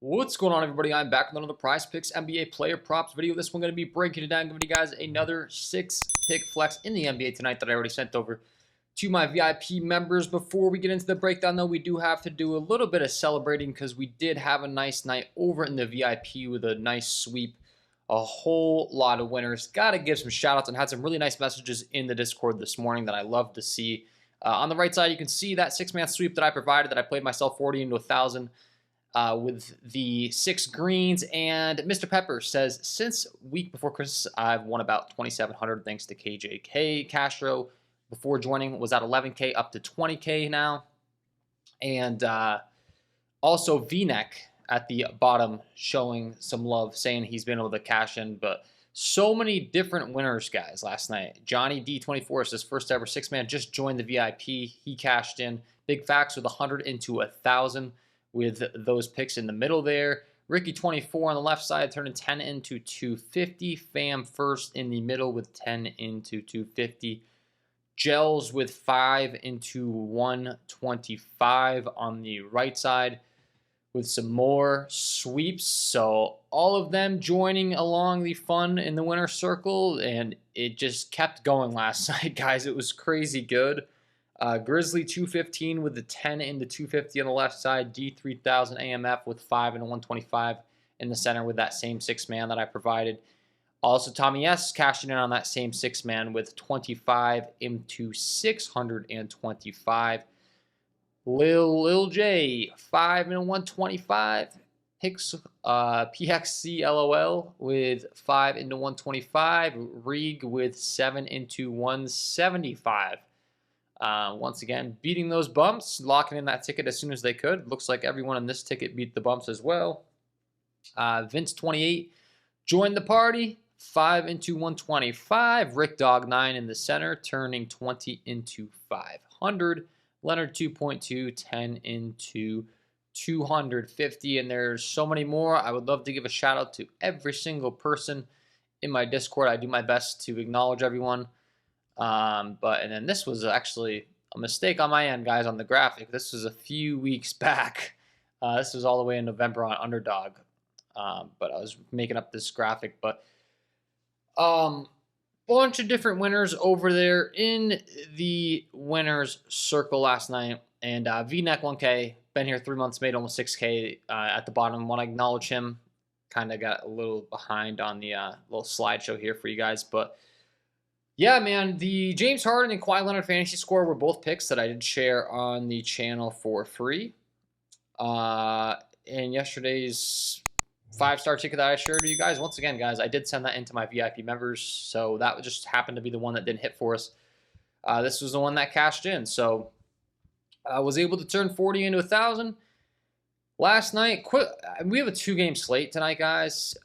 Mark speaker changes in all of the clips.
Speaker 1: What's going on, everybody? I'm back with another Prizepicks NBA player props video. This one going to be breaking it down, giving you guys another 6-pick flex in the NBA tonight that I already sent over to my VIP members. Before we get into the breakdown, though, we do have to do a little bit of celebrating because we did have a nice night over in the VIP with a nice sweep, a whole lot of winners. Got to give some shout outs and had some really nice messages in the Discord this morning that I love to see. On the right side, you can see that 6-man sweep that I provided that I played myself 40 into 1,000. With the 6 greens. And Mr. Pepper says, since week before Christmas, I've won about 2,700 thanks to KJK. Castro, before joining, was at 11K up to 20K now. And also V-Neck at the bottom showing some love, saying he's been able to cash in. But so many different winners, guys, last night. Johnny D24 says, first ever 6-man, just joined the VIP. He cashed in. Big Facts with 100 into 1,000. With those picks in the middle there. Ricky 24 on the left side turning 10 into 250. Fam first in the middle with 10 into 250. Gels with 5 into 125 on the right side with some more sweeps. So all of them joining along the fun in the winner circle, and it just kept going last night, guys. It was crazy good. Grizzly 215 with the 10 into 250 on the left side. D3000 AMF with 5 into 125 in the center with that same 6-man that I provided. Also, Tommy S cashing in on that same 6-man with 25 into 625. Lil J 5 into 125. Hicks PXC LOL with 5 into 125. Rig with 7 into 175. Once again, beating those bumps, locking in that ticket as soon as they could. Looks like everyone in this ticket beat the bumps as well. Vince28 joined the party, 5 into 125. Rick Dog 9 in the center, turning 20 into 500. Leonard 2.2, 10 into 250. And there's so many more. I would love to give a shout out to every single person in my Discord. I do my best to acknowledge everyone. And then this was actually a mistake on my end, guys, on the graphic. This was a few weeks back. This was all the way in November on Underdog. But I was making up this graphic. But bunch of different winners over there in the winners circle last night. And V-Neck 1K, been here 3 months, made almost 6K at the bottom. Want to acknowledge him. Kind of got a little behind on the little slideshow here for you guys. But yeah, man, the James Harden and Kawhi Leonard fantasy score were both picks that I did share on the channel for free. And yesterday's 5-star ticket that I shared to you guys, once again, guys, I did send that into my VIP members, so that just happened to be the one that didn't hit for us. This was the one that cashed in, so I was able to turn 40 into 1,000. Last night, we have a 2-game slate tonight, guys.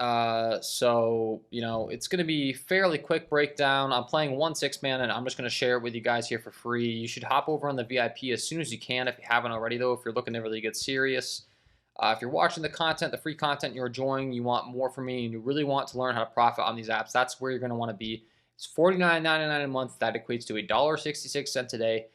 Speaker 1: So, you know, it's going to be fairly quick breakdown. I'm playing 1 6-man, and I'm just going to share it with you guys here for free. You should hop over on the VIP as soon as you can if you haven't already, though, if you're looking to really get serious. If you're watching the content, the free content you're enjoying, you want more from me, and you really want to learn how to profit on these apps, that's where you're going to want to be. It's $49.99 a month. That equates to $1.66 a day.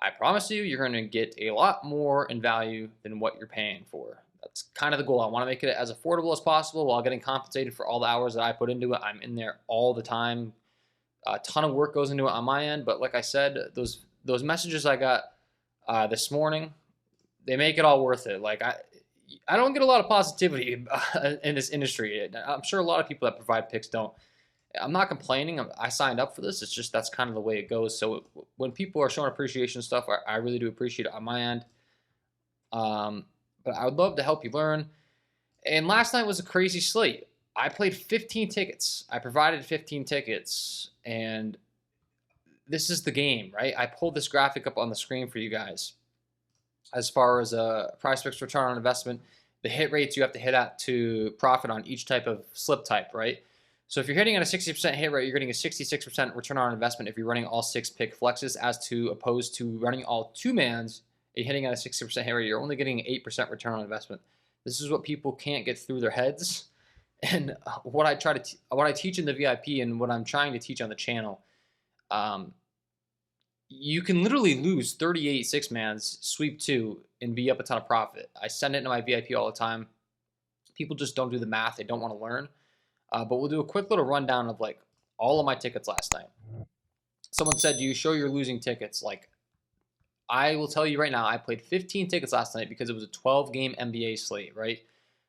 Speaker 1: I promise you, you're going to get a lot more in value than what you're paying for. That's kind of the goal. I want to make it as affordable as possible while getting compensated for all the hours that I put into it. I'm in there all the time. A ton of work goes into it on my end, but like I said, those messages I got this morning, they make it all worth it. Like I don't get a lot of positivity in this industry. I'm sure a lot of people that provide picks don't. I'm not complaining. I signed up for this. It's just that's kind of the way it goes. So when people are showing appreciation stuff, I really do appreciate it on my end. But I would love to help you learn. And last night was a crazy slate. I played 15 tickets. I provided 15 tickets. And this is the game, right? I pulled this graphic up on the screen for you guys. As far as a Prizepicks return on investment, the hit rates you have to hit at to profit on each type of slip type, right? So if you're hitting at a 60% hit rate, you're getting a 66% return on investment if you're running all 6-pick flexes, as to opposed to running all 2-mans. You're hitting at a 60% hit rate, you're only getting an 8% return on investment. This is what people can't get through their heads, and what I teach in the VIP and what I'm trying to teach on the channel. You can literally lose 38 6-mans, sweep 2, and be up a ton of profit. I send it into my VIP all the time. People just don't do the math. They don't want to learn. But we'll do a quick little rundown of like all of my tickets last night. Someone said, do you show your losing tickets? Like, I will tell you right now, I played 15 tickets last night because it was a 12-game NBA slate, right?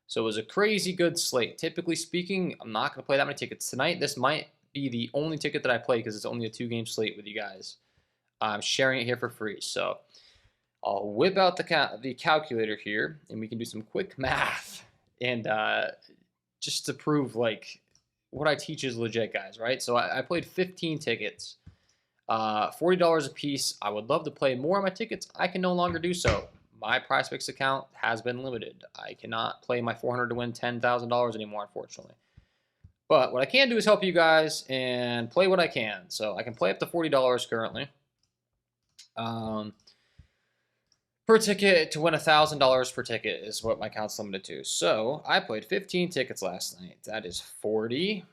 Speaker 1: So it was a crazy good slate. Typically speaking, I'm not going to play that many tickets. Tonight, this might be the only ticket that I play because it's only a 2-game slate with you guys. I'm sharing it here for free. So I'll whip out the calculator here, and we can do some quick math. And just to prove, like, what I teach is legit, guys, right? So I played 15 tickets. $40 a piece. I would love to play more of my tickets. I can no longer do so. My Prizepicks account has been limited. I cannot play my $400 to win $10,000 anymore, unfortunately. But what I can do is help you guys and play what I can. So I can play up to $40 currently. Per ticket to win $1,000 per ticket is what my account's limited to. So I played 15 tickets last night. That is 40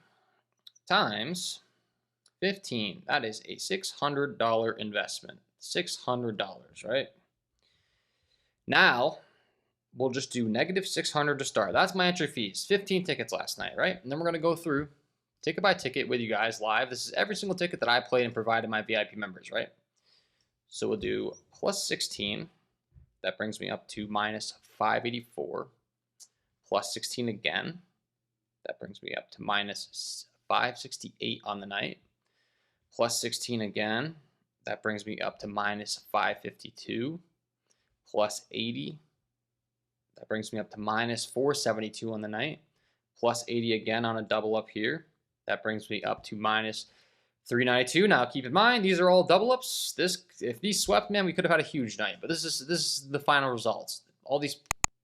Speaker 1: times 15. That is a $600 investment. $600, right? Now, we'll just do negative $600 to start. That's my entry fees. 15 tickets last night, right? And then we're going to go through ticket by ticket with you guys live. This is every single ticket that I played and provided my VIP members, right? So we'll do plus 16. That brings me up to minus 584. Plus 16 again. That brings me up to minus 568 on the night. Plus 16 again. That brings me up to minus 552. Plus 80. That brings me up to minus 472 on the night. Plus 80 again on a double up here. That brings me up to minus 392. Now keep in mind, these are all double ups. If these swept, man, we could have had a huge night. But this is the final results. All these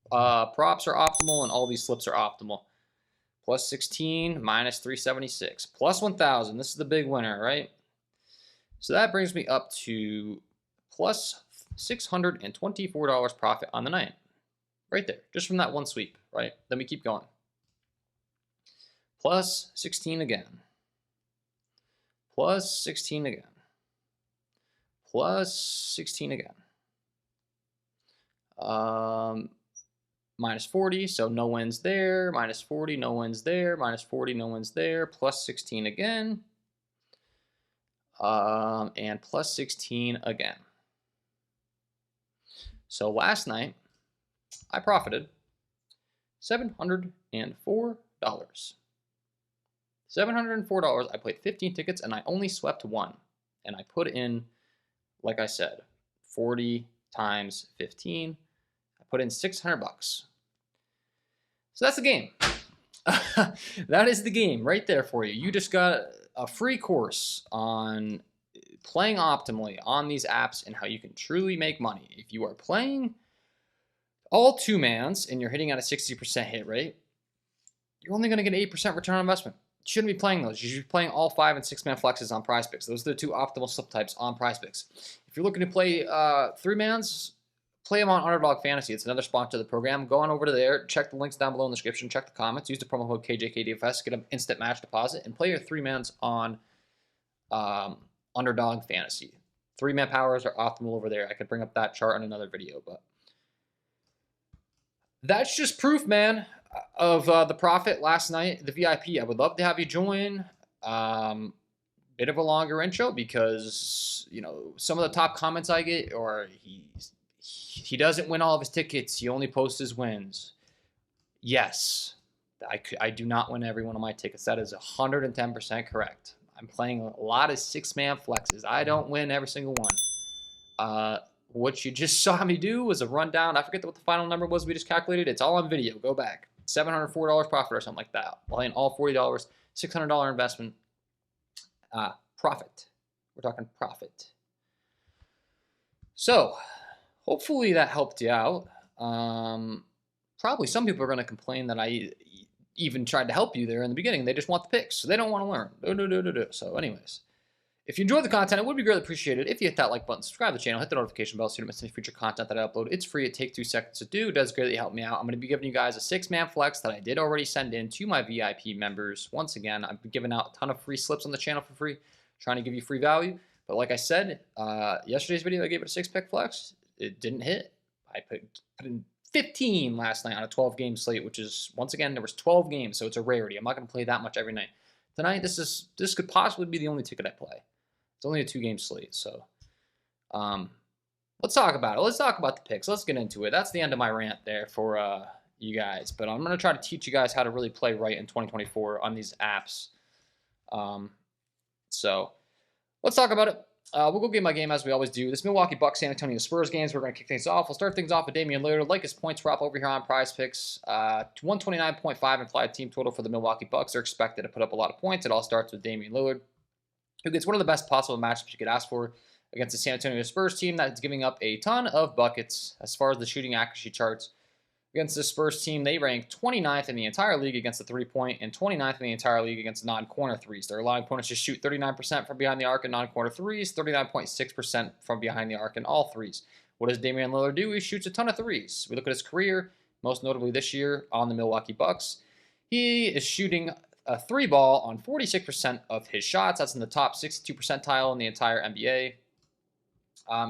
Speaker 1: props are optimal and all these slips are optimal. Plus 16, minus 376. Plus 1,000. This is the big winner, right? So that brings me up to plus $624 profit on the night. Right there, just from that one sweep, right? Then we keep going. Plus 16 again. Plus 16 again. Plus 16 again. Minus 40, so no wins there. Minus 40, no wins there. Minus 40, no wins there. Plus 16 again. And plus 16 again. So last night, I profited $704. $704. I played 15 tickets and I only swept one. And I put in, like I said, 40 times 15. I put in $600. So that's the game. That is the game right there for you. You just got a free course on playing optimally on these apps and how you can truly make money. If you are playing all 2-mans and you're hitting at a 60% hit rate, you're only going to get 8% return on investment. You shouldn't be playing those. You should be playing all 5- and 6-man flexes on Prizepicks. Those are the two optimal slip types on Prizepicks. If you're looking to play 3-mans, play them on Underdog Fantasy. It's another sponsor of the program. Go on over to there. Check the links down below in the description. Check the comments. Use the promo code KJKDFS. Get an instant match deposit. And play your 3-mans on Underdog Fantasy. 3-man powers are optimal over there. I could bring up that chart in another video, but that's just proof, man, of the profit last night, the VIP. I would love to have you join. Bit of a longer intro because, you know, some of the top comments I get are he doesn't win all of his tickets. He only posts his wins. Yes, I do not win every one of my tickets. That is 110% correct. I'm playing a lot of 6-man flexes. I don't win every single one. What you just saw me do was a rundown. I forget what the final number was we just calculated. It's all on video. Go back. $704 profit or something like that. Playing all $40, $600 investment. Profit. We're talking profit. So, hopefully that helped you out. Probably some people are going to complain that I even tried to help you there in the beginning. They just want the picks. So they don't want to learn. So anyways, if you enjoyed the content, it would be greatly appreciated if you hit that like button, subscribe to the channel, hit the notification bell so you don't miss any future content that I upload. It's free. It takes 2 seconds to do. It does greatly help me out. I'm going to be giving you guys a 6-man flex that I did already send in to my VIP members. Once again, I've been giving out a ton of free slips on the channel for free, trying to give you free value. But like I said, yesterday's video, I gave it a 6-pick flex. It didn't hit. I put in 15 last night on a 12-game slate, which is, once again, there was 12 games, so it's a rarity. I'm not going to play that much every night. Tonight, this could possibly be the only ticket I play. It's only a 2-game slate, so let's talk about it. Let's talk about the picks. Let's get into it. That's the end of my rant there for you guys, but I'm going to try to teach you guys how to really play right in 2024 on these apps. So let's talk about it. We'll go game by game as we always do. This Milwaukee Bucks San Antonio Spurs games, we're going to kick things off. We'll start things off with Damian Lillard. Like his points prop over here on Prizepicks. 129.5 implied team total for the Milwaukee Bucks. They're expected to put up a lot of points. It all starts with Damian Lillard, who gets one of the best possible matchups you could ask for against the San Antonio Spurs team that's giving up a ton of buckets as far as the shooting accuracy charts. Against the Spurs team, they rank 29th in the entire league against the three-point and 29th in the entire league against non-corner threes. They're allowing opponents to shoot 39% from behind the arc in non-corner threes, 39.6% from behind the arc in all threes. What does Damian Lillard do? He shoots a ton of threes. We look at his career, most notably this year on the Milwaukee Bucks. He is shooting a three ball on 46% of his shots. That's in the top 62 percentile in the entire NBA.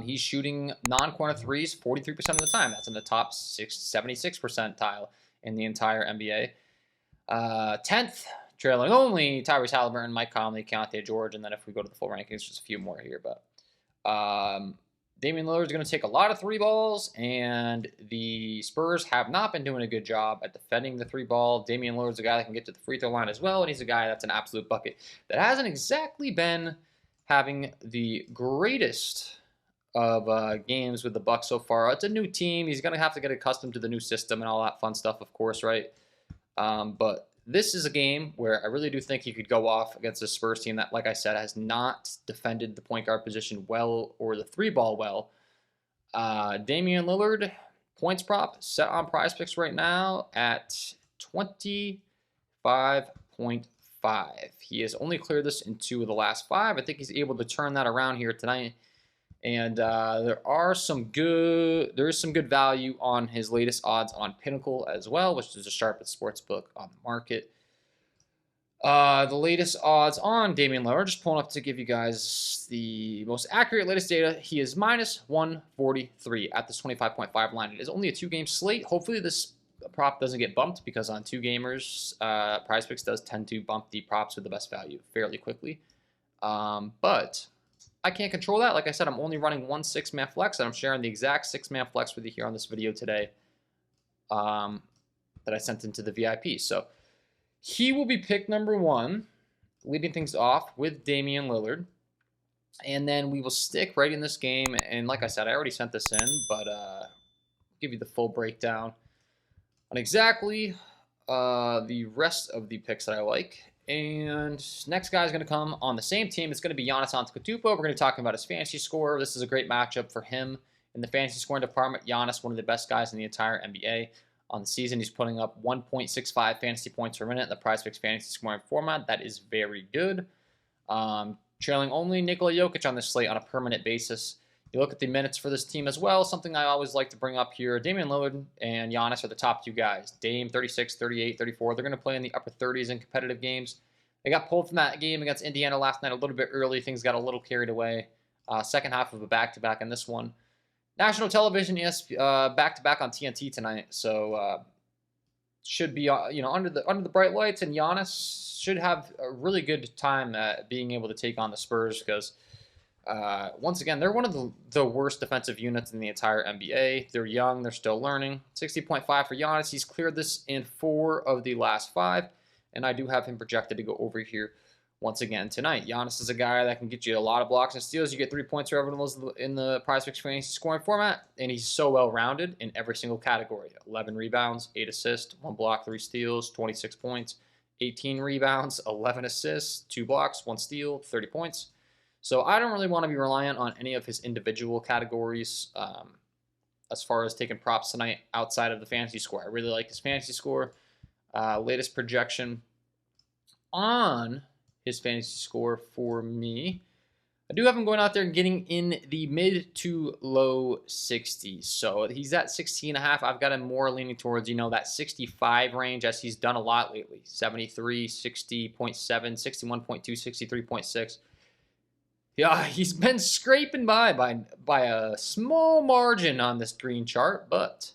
Speaker 1: He's shooting non-corner threes 43% of the time. That's in the top 76 percentile in the entire NBA. 10th, trailing only Tyrese Halliburton, Mike Conley, Keontae George, and then if we go to the full rankings, just a few more here. But Damian Lillard is going to take a lot of three balls, and the Spurs have not been doing a good job at defending the three ball. Damian Lillard's a guy that can get to the free throw line as well, and he's a guy that's an absolute bucket that hasn't exactly been having the greatest of games with the Bucks so far. It's a new team. He's going to have to get accustomed to the new system and all that fun stuff, of course, right? But this is a game where I really do think he could go off against the Spurs team that, like I said, has not defended the point guard position well or the three ball well. Damian Lillard, points prop, set on Prizepicks right now at 25.5. He has only cleared this in 2 of the last 5. I think he's able to turn that around here tonight. And there is some good value on his latest odds on Pinnacle as well, which is the sharpest sports book on the market. The latest odds on Damian Lillard, just pulling up to give you guys the most accurate latest data. He is minus 143 at this 25.5 line. It is only a 2-game slate. Hopefully this prop doesn't get bumped because on 2 gamers, Prizepicks does tend to bump the props with the best value fairly quickly. But I can't control that. Like I said, I'm only running 1 6-man flex, and I'm sharing the exact 6-man flex with you here on this video today that I sent into the VIP. So he will be pick number 1, leading things off with Damian Lillard. And then we will stick right in this game. And like I said, I already sent this in, but I'll give you the full breakdown on exactly the rest of the picks that I like. And next guy is going to come on the same team. It's going to be Giannis Antetokounmpo. We're going to be talking about his fantasy score. This is a great matchup for him in the fantasy scoring department. Giannis, one of the best guys in the entire NBA on the season. He's putting up 1.65 fantasy points per minute in the Prizepicks fantasy scoring format. That is very good. Trailing only Nikola Jokic on this slate on a permanent basis. You look at the minutes for this team as well. Something I always like to bring up here. Damian Lillard and Giannis are the top 2 guys. Dame, 36, 38, 34. They're going to play in the upper 30s in competitive games. They got pulled from that game against Indiana last night a little bit early. Things got a little carried away. Second half of a back-to-back in this one. National television, yes, back-to-back on TNT tonight. So should be under the bright lights, and Giannis should have a really good time being able to take on the Spurs because once again, they're one of the worst defensive units in the entire NBA. They're young. They're still learning. 60.5 for Giannis. He's cleared this in 4 of the last 5, and I do have him projected to go over here once again tonight. Giannis is a guy that can get you a lot of blocks and steals. You get 3 points for everyone in the Prizepicks fantasy scoring format, and he's so well-rounded in every single category. 11 rebounds, 8 assists, 1 block, 3 steals, 26 points, 18 rebounds, 11 assists, 2 blocks, 1 steal, 30 points. So I don't really want to be reliant on any of his individual categories as far as taking props tonight outside of the fantasy score. I really like his fantasy score. Latest projection on his fantasy score for me. I do have him going out there and getting in the mid to low 60s. So he's at 16.5. I've got him more leaning towards, that 65 range as he's done a lot lately. 73, 60.7, 61.2, 63.6. Yeah, he's been scraping by a small margin on this green chart, but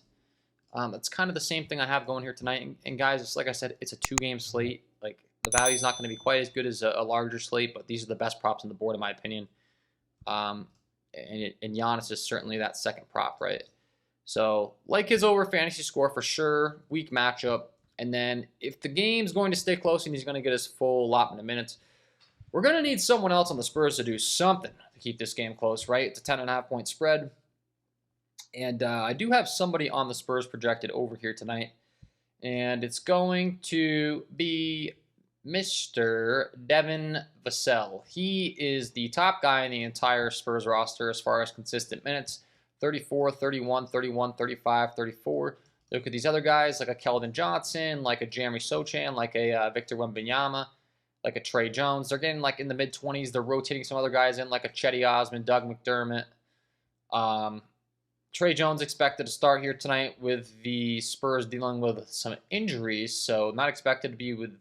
Speaker 1: It's kind of the same thing I have going here tonight. And guys, it's like I said, it's a 2-game slate. Like, the value's not going to be quite as good as a larger slate, but these are the best props on the board, in my opinion. And Giannis is certainly that second prop, right? So, like his over fantasy score for sure, weak matchup. And then if the game's going to stay close and he's going to get his full allotment of minutes, we're going to need someone else on the Spurs to do something to keep this game close, right? It's a 10.5-point spread. And I do have somebody on the Spurs projected over here tonight. And it's going to be Mr. Devin Vassell. He is the top guy in the entire Spurs roster as far as consistent minutes. 34, 31, 31, 35, 34. Look at these other guys like a Keldon Johnson, like a Jeremy Sochan, like a Victor Wembanyama, like a Trey Jones. They're getting like in the mid-20s. They're rotating some other guys in like a Chetty Osman, Doug McDermott. Trey Jones expected to start here tonight with the Spurs dealing with some injuries, so not expected to be with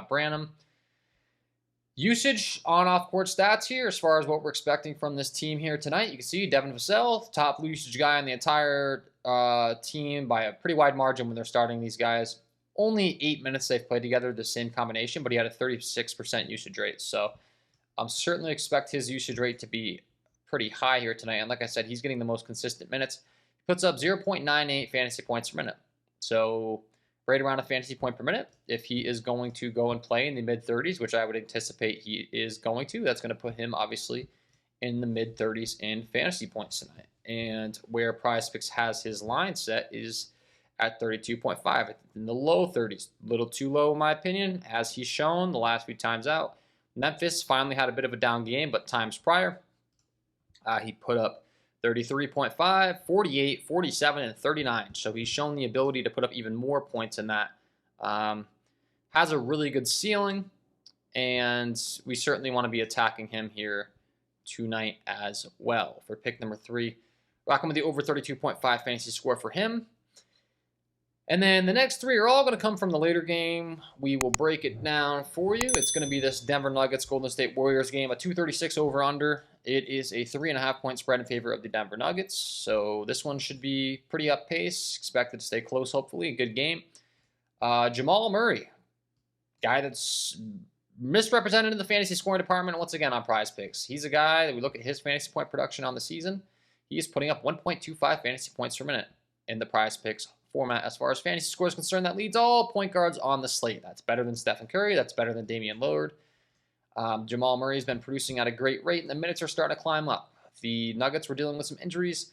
Speaker 1: Branham. Usage on off-court stats here as far as what we're expecting from this team here tonight. You can see Devin Vassell, top usage guy on the entire team by a pretty wide margin when they're starting these guys. Only 8 minutes they've played together, the same combination, but he had a 36% usage rate. So I'm certainly expect his usage rate to be pretty high here tonight. And like I said, he's getting the most consistent minutes. He puts up 0.98 fantasy points per minute. So right around a fantasy point per minute. If he is going to go and play in the mid-30s, which I would anticipate he is going to, that's going to put him obviously in the mid-30s in fantasy points tonight. And where Prizepicks has his line set is at 32.5, in the low 30s. A little too low in my opinion, as he's shown the last few times out. Memphis finally had a bit of a down game, but times prior, he put up 33.5, 48, 47, and 39. So he's shown the ability to put up even more points than that. Has a really good ceiling, and we certainly want to be attacking him here tonight as well. For pick number 3, rocking with the over 32.5 fantasy score for him. And then the next 3 are all going to come from the later game. We will break it down for you. It's going to be this Denver Nuggets Golden State Warriors game, a 236 over-under. It is a 3.5-point spread in favor of the Denver Nuggets. So this one should be pretty up pace. Expected to stay close, hopefully. A good game. Jamal Murray, guy that's misrepresented in the fantasy scoring department once again on Prizepicks. He's a guy that we look at his fantasy point production on the season. He is putting up 1.25 fantasy points per minute in the Prizepicks format. As far as fantasy score is concerned, that leads all point guards on the slate. That's better than Stephen Curry. That's better than Damian Lillard. Jamal Murray's been producing at a great rate, and the minutes are starting to climb up. The Nuggets were dealing with some injuries.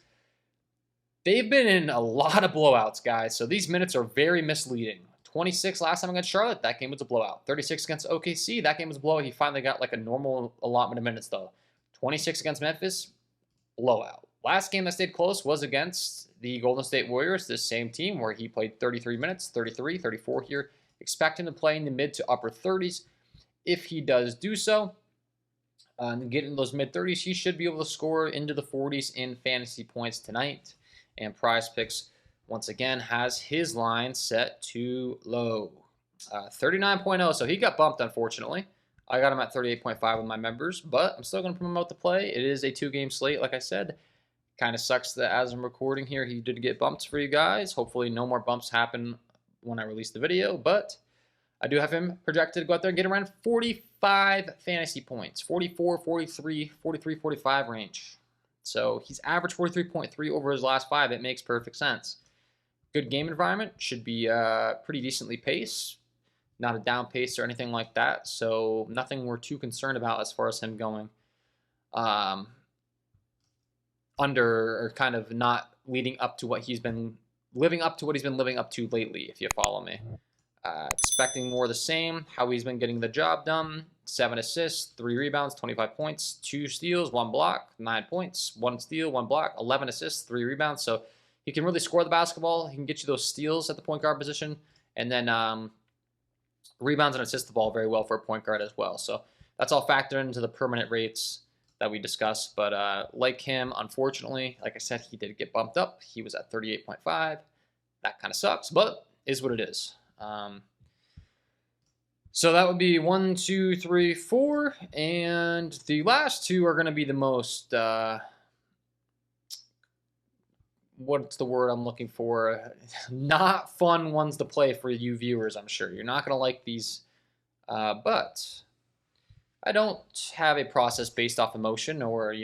Speaker 1: They've been in a lot of blowouts, guys, so these minutes are very misleading. 26 last time against Charlotte, that game was a blowout. 36 against OKC, that game was a blowout. He finally got like a normal allotment of minutes, though. 26 against Memphis, blowout. Last game that stayed close was against the Golden State Warriors, this same team, where he played 33 minutes, 33, 34 here. Expect him to play in the mid to upper 30s. If he does do so, and get in those mid-30s, he should be able to score into the 40s in fantasy points tonight. And Prizepicks, once again, has his line set to low. 39.0, so he got bumped, unfortunately. I got him at 38.5 with my members, but I'm still going to promote the play. It is a 2-game slate, like I said. Kind of sucks that as I'm recording here, he did get bumps for you guys. Hopefully no more bumps happen when I release the video, but I do have him projected to go out there and get around 45 fantasy points. 44, 43, 43, 45 range. So he's averaged 43.3 over his last 5. It makes perfect sense. Good game environment. Should be pretty decently paced. Not a down pace or anything like that. So nothing we're too concerned about as far as him going under, or kind of not leading up to what he's been living up to lately, if you follow me. Expecting more of the same, how he's been getting the job done. 7 assists, 3 rebounds, 25 points, 2 steals, 1 block, 9 points, 1 steal, 1 block, 11 assists, 3 rebounds. So he can really score the basketball. He can get you those steals at the point guard position, and then rebounds and assists the ball very well for a point guard as well. So that's all factored into the permanent rates that we discussed. But like him, unfortunately, like I said, he did get bumped up. He was at 38.5. That kind of sucks, but is what it is. So that would be 1, 2, 3, 4, and the last 2 are going to be the most what's the word I'm looking for? Not fun ones to play for you viewers, I'm sure. You're not going to like these, but I don't have a process based off emotion or,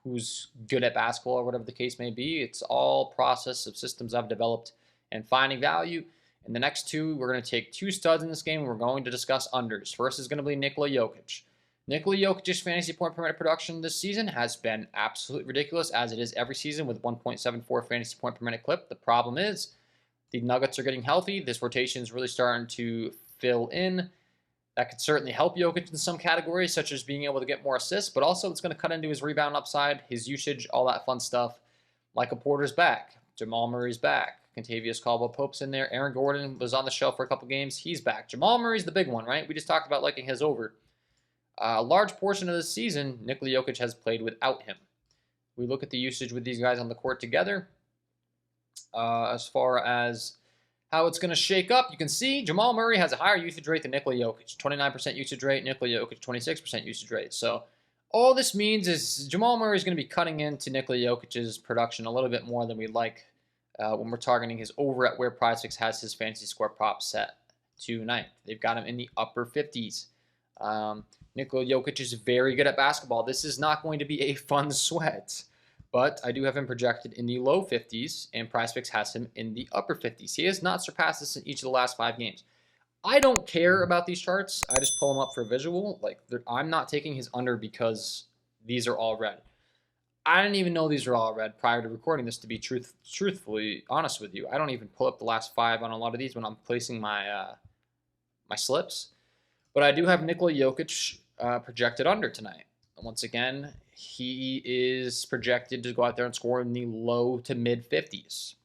Speaker 1: who's good at basketball or whatever the case may be. It's all process of systems I've developed and finding value. In the next two, we're going to take two studs in this game, and we're going to discuss unders. First is going to be Nikola Jokic. Nikola Jokic's fantasy point per minute production this season has been absolutely ridiculous, as it is every season with 1.74 fantasy point per minute clip. The problem is the Nuggets are getting healthy. This rotation is really starting to fill in. That could certainly help Jokic in some categories, such as being able to get more assists, but also it's going to cut into his rebound upside, his usage, all that fun stuff. Michael Porter's back. Jamal Murray's back. Kentavious Caldwell-Pope's in there. Aaron Gordon was on the shelf for a couple games. He's back. Jamal Murray's the big one, right? We just talked about liking his over. A large portion of the season, Nikola Jokic has played without him. We look at the usage with these guys on the court together. As far as how it's going to shake up, you can see Jamal Murray has a higher usage rate than Nikola Jokic. 29% usage rate, Nikola Jokic 26% usage rate. So all this means is Jamal Murray is going to be cutting into Nikola Jokic's production a little bit more than we'd like when we're targeting his over at where Prizepicks has his fantasy score prop set tonight. They've got him in the upper 50s. Nikola Jokic is very good at basketball. This is not going to be a fun sweat. But I do have him projected in the low 50s, and Prizepicks has him in the upper 50s. He has not surpassed this in each of the last 5 games. I don't care about these charts. I just pull them up for visual. Like, I'm not taking his under because these are all red. I didn't even know these were all red prior to recording this, to be truthfully honest with you. I don't even pull up the last 5 on a lot of these when I'm placing my my slips. But I do have Nikola Jokic projected under tonight. Once again, he is projected to go out there and score in the low to mid 50s.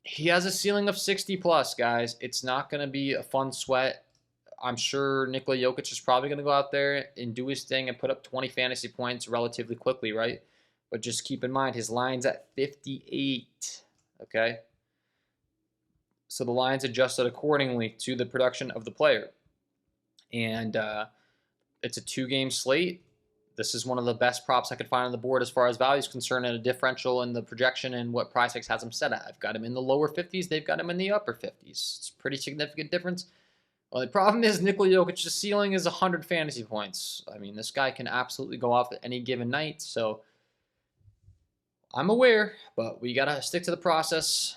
Speaker 1: He has a ceiling of 60 plus, guys. It's not going to be a fun sweat. I'm sure Nikola Jokic is probably going to go out there and do his thing and put up 20 fantasy points relatively quickly, right? But just keep in mind, his line's at 58, okay? So the line's adjusted accordingly to the production of the player. And it's a 2-game slate. This is one of the best props I could find on the board as far as value is concerned, and a differential in the projection and what Prizepicks has him set at. I've got him in the lower 50s. They've got him in the upper 50s. It's a pretty significant difference. Well, the problem is Nikola Jokic's ceiling is 100 fantasy points. I mean, this guy can absolutely go off at any given night. So I'm aware, but we got to stick to the process.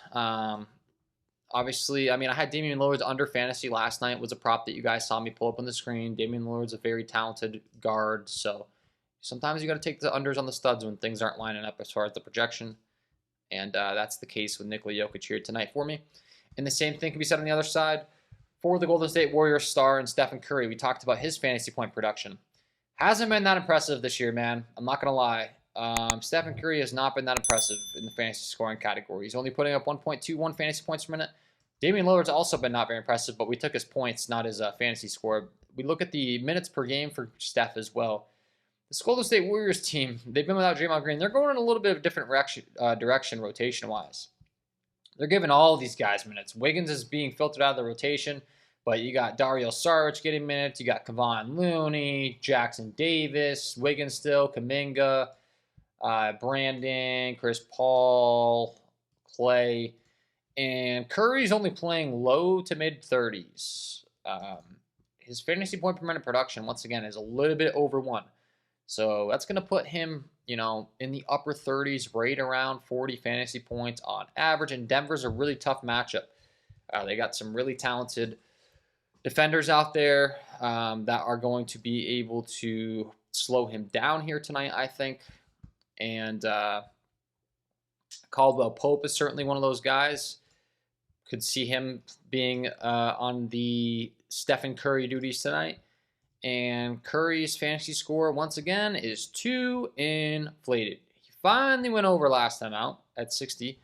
Speaker 1: Obviously, I mean, I had Damian Lillard's under fantasy last night. It was a prop that you guys saw me pull up on the screen. Damian Lillard's a very talented guard, so sometimes you got to take the unders on the studs when things aren't lining up as far as the projection, and that's the case with Nikola Jokic here tonight for me. And the same thing can be said on the other side for the Golden State Warriors star and Stephen Curry. We talked about his fantasy point production. Hasn't been that impressive this year, man. I'm not going to lie. Stephen Curry has not been that impressive in the fantasy scoring category. He's only putting up 1.21 fantasy points per minute. Damian Lillard's also been not very impressive, but we took his points, not his fantasy score. We look at the minutes per game for Steph as well. This Golden State Warriors team, they've been without Draymond Green. They're going in a little bit of a different direction rotation-wise. They're giving all these guys minutes. Wiggins is being filtered out of the rotation, but you got Dario Saric getting minutes. You got Kevon Looney, Jackson Davis, Wiggins still, Kuminga, Brandon, Chris Paul, Clay, and Curry's only playing low to mid 30s. His fantasy point per minute production, once again, is a little bit over 1. So that's going to put him, in the upper 30s, right around 40 fantasy points on average. And Denver's a really tough matchup. They got some really talented defenders out there that are going to be able to slow him down here tonight, I think. And Caldwell Pope is certainly one of those guys. Could see him being on the Stephen Curry duties tonight. And Curry's fantasy score, once again, is too inflated. He finally went over last time out at 60.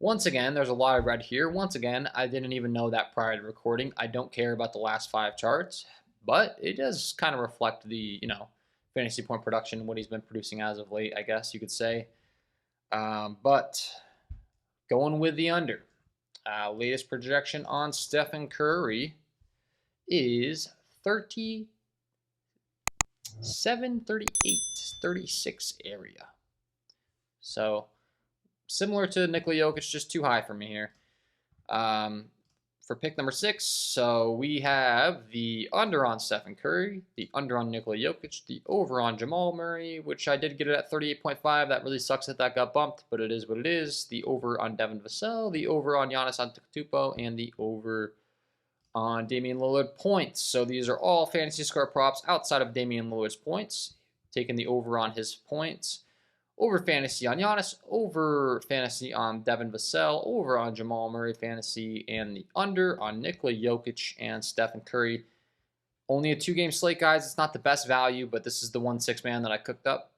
Speaker 1: Once again, there's a lot of red here. Once again, I didn't even know that prior to recording. I don't care about the last 5 charts, but it does kind of reflect the, fantasy point production and what he's been producing as of late, I guess you could say. But going with the under. Latest projection on Stephen Curry is 37, 38, 36 area. So similar to Nikola Jokic, just too high for me here. For pick number 6, so we have the under on Stephen Curry, the under on Nikola Jokic, the over on Jamal Murray, which I did get it at 38.5. That really sucks that got bumped, but it is what it is. The over on Devin Vassell, the over on Giannis Antetokounmpo, and the over on Damian Lillard points. So these are all fantasy score props outside of Damian Lillard's points. Taking the over on his points. Over fantasy on Giannis, over fantasy on Devin Vassell, over on Jamal Murray fantasy, and the under on Nikola Jokic and Stephen Curry. Only a 2-game slate, guys. It's not the best value, but this is the 1-6 man that I cooked up.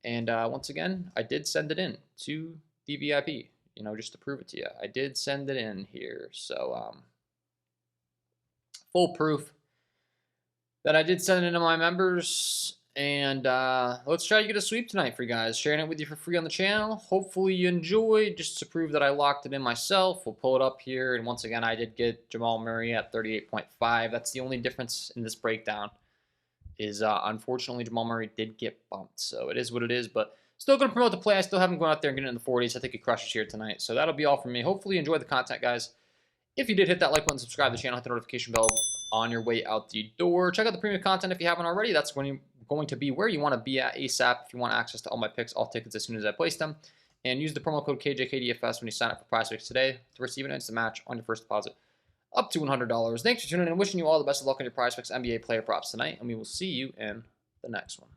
Speaker 1: And once again, I did send it in to the VIP, just to prove it to you. I did send it in here. So, full proof that I did send it into my members. And let's try to get a sweep tonight for you guys. Sharing it with you for free on the channel. Hopefully you enjoyed. Just to prove that I locked it in myself, we'll pull it up here. And once again, I did get Jamal Murray at 38.5. That's the only difference in this breakdown. Is unfortunately Jamal Murray did get bumped. So it is what it is. But still going to promote the play. I still haven't gone out there and get it in the 40s. I think he crushes here tonight. So that'll be all from me. Hopefully you enjoyed the content, guys. If you did, hit that like button, subscribe to the channel, hit the notification bell on your way out the door. Check out the premium content if you haven't already. That's going to be where you want to be at ASAP if you want access to all my picks, all tickets as soon as I place them. And use the promo code KJKDFS when you sign up for Prizepicks today to receive an instant match on your first deposit up to $100. Thanks for tuning in and wishing you all the best of luck on your Prizepicks NBA player props tonight. And we will see you in the next one.